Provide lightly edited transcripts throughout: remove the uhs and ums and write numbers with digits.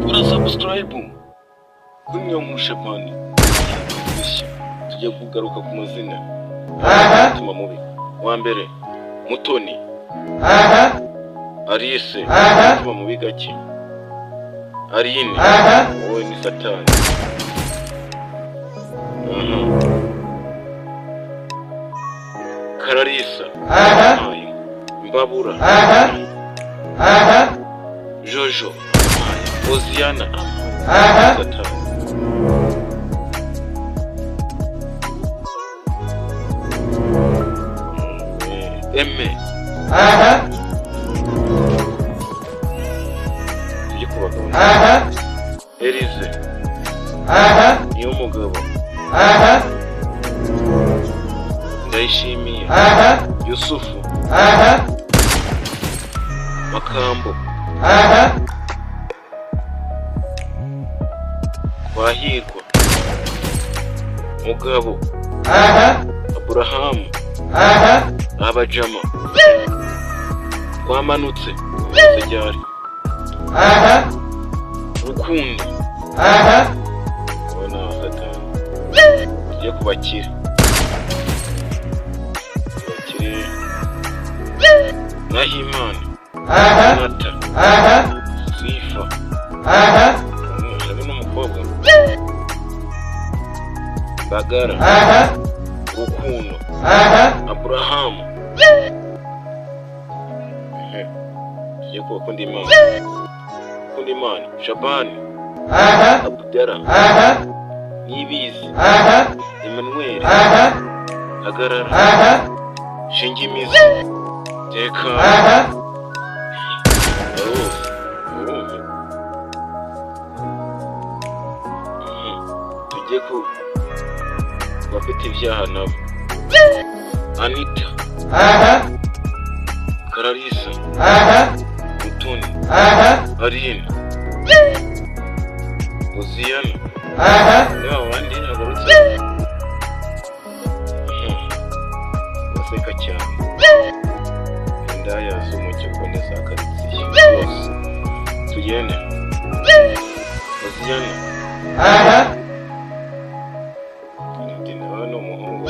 Kora subscribe kuri Nyomushe Bani. Tujye kugaruka ku mazina. Tuma mubi. Wa mbere Mutoni. Alice. Tuma mubi gake. Aline. Wowe ni Satani. Kararisa. Mbabura. Jojo. Oziana. Satani. Emme. Tujye kubagabo. Elize. Niyo mugabo. Ndayishimiye. Yusufu. Makambo. Twahirwa. Mugabo. Aburahamu. Abajama. Twamanutse. Sejari. Rukundo. Ubona Satani. Tujye kubakira. Kubakire. Nahimana. Nata. Sifa. Hari n'umukobwa. Bagara. Rukundo. Aburahamu. Tujye kubakunda Imana. Kunda Imana. Shabani. Abudara. Nibizi. Emmanuel. Hagarara. Shingimizi. Teka. Tujye ku bafite ibyaha nabo. Anita. Kararisa. Mutoni. Aline. Oziana. Niba abandi agarutse. Baseka cyane. Indaya z'umucyo kuboneza akaritsiye. Bose. Tugende. Oziana. Nawe ni umuhungu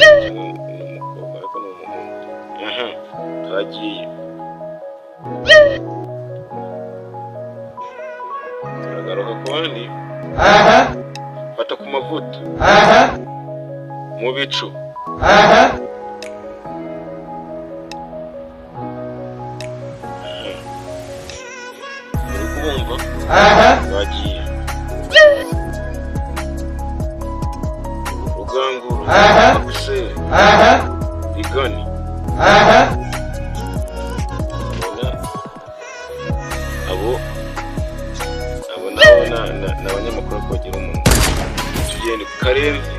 n'umukobwa ariko ni umuhungu. Turagiye. Turagaruka ku bandi. Fata ku mavuta. Mu bicu. Uri kubumva? Turagiye. Ruganguru. Akuseri. Rigani. Abo ni abanyamakuru bagira umuntu. Tugende ku Karenzi.